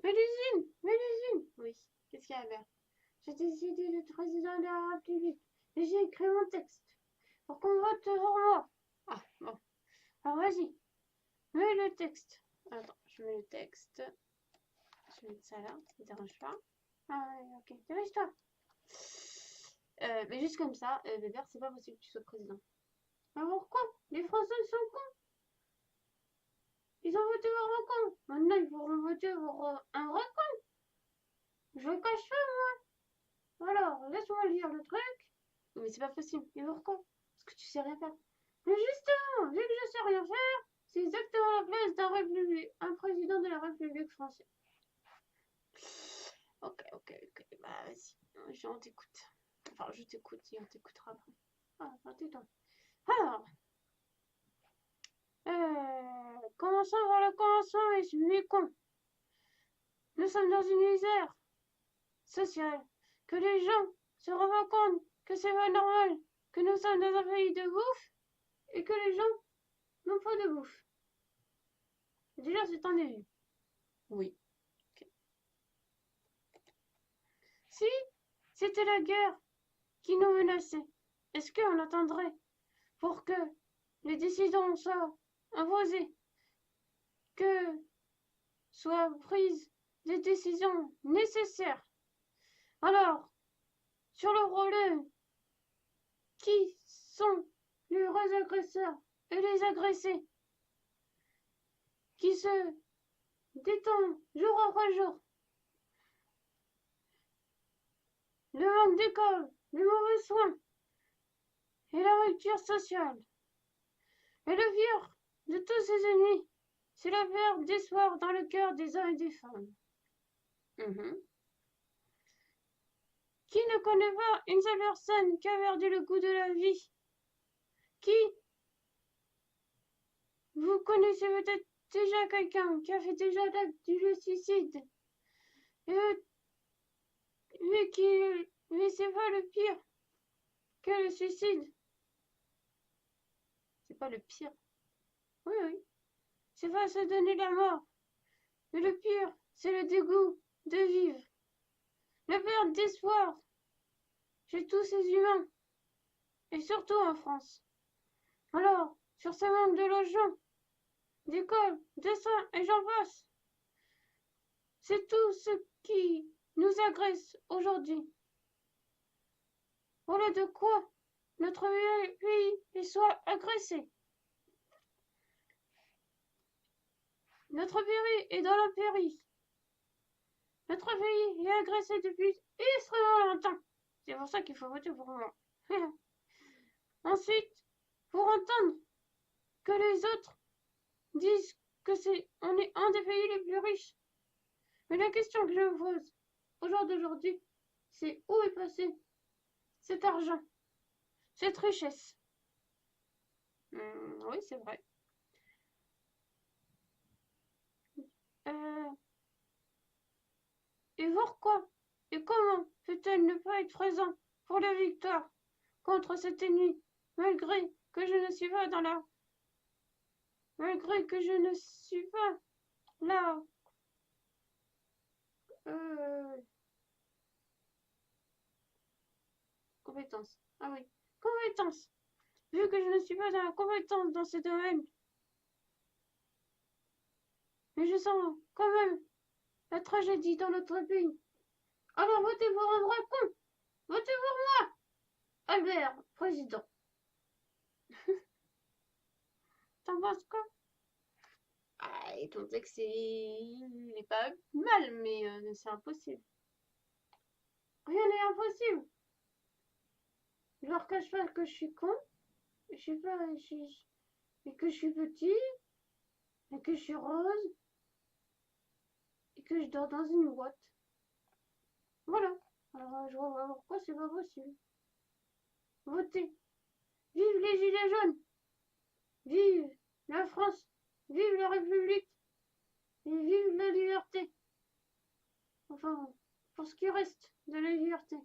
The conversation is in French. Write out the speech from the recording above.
Mélusine. Oui, qu'est-ce qu'il y a à faire? J'ai décidé d'être président de la République et j'ai écrit mon texte pour qu'on vote pour moi. Ah, bon. Alors vas-y, mets le texte. Attends, je mets le texte. Je vais mettre ça là, ça ne dérange pas. Ah ouais, ok, dépêche-toi. Mais juste comme ça, Bébert, c'est pas possible que tu sois président. Mais pourquoi? Les Français sont cons. Ils ont voté pour un con. Maintenant, ils pourront voter pour un vrai con. Je cache pas, moi. Alors, laisse-moi lire le truc. Mais c'est pas possible. Et pourquoi? Parce que tu sais rien faire. Mais justement, vu que je sais rien faire, c'est exactement la place un président de la République française. Ok. Bah, vas-y. On t'écoute. Enfin, je t'écoute et on t'écoutera après. Ah, tais-toi. Alors, commençons par le commencement et celui con. Nous sommes dans une misère sociale, que les gens se rendent compte que c'est pas normal, que nous sommes dans un pays de bouffe et que les gens n'ont pas de bouffe. Déjà, c'est un début. Oui. Ok. Si c'était la guerre qui nous menaçait, est-ce qu'on attendrait pour que les décisions soient imposées, que soient prises des décisions nécessaires? Alors, sur le problème, qui sont les vrais agresseurs et les agressés, qui se détendent jour après jour? Le manque d'école, les mauvais soins et la rupture sociale. Et le pire de tous ces ennemis, c'est la perte d'espoir dans le cœur des hommes et des femmes. Qui ne connaît pas une seule personne qui a perdu le goût de la vie? Qui Vous connaissez peut-être déjà quelqu'un qui a fait déjà l'acte du suicide. Et, mais c'est pas le pire que le suicide. C'est pas le pire. Oui. C'est pas se donner la mort. Mais le pire, c'est le dégoût de vivre. La perte d'espoir chez tous ces humains. Et surtout en France. Alors, sur ce manque de logement, d'école, de soins et j'en passe. C'est tout ce qui nous agresse aujourd'hui. Voilà de quoi notre pays soit agressé. Notre pays est dans l'impérie. Notre pays est agressé depuis extrêmement longtemps. C'est pour ça qu'il faut voter pour moi. Ensuite, pour entendre que les autres disent que on est un des pays les plus riches. Mais la question que je me pose au jour d'aujourd'hui, c'est où est passé cet argent, cette richesse? Oui, c'est vrai. Euh, et pourquoi et comment peut-elle ne pas être présent pour la victoire contre cet ennemi, malgré que je ne suis pas malgré que je ne suis pas là. Euh, Compétence. Ah oui, compétence. Vu que je ne suis pas dans la compétence dans ce domaine, mais je sens quand même la tragédie dans notre pays. Alors votez pour un vrai con. Votez pour moi, Albert, président. T'en penses quoi? Ah, et ton texte il n'est pas mal, mais c'est impossible. Rien n'est impossible. Je leur cache pas que je suis con, je sais pas, et que je suis petit, et que je suis rose, et que je dors dans une boîte. Voilà. Alors je vois pas pourquoi c'est pas possible. Votez. Vive les gilets jaunes. Vive la France. Vive la République. Et vive la liberté. Enfin, pour ce qui reste de la liberté.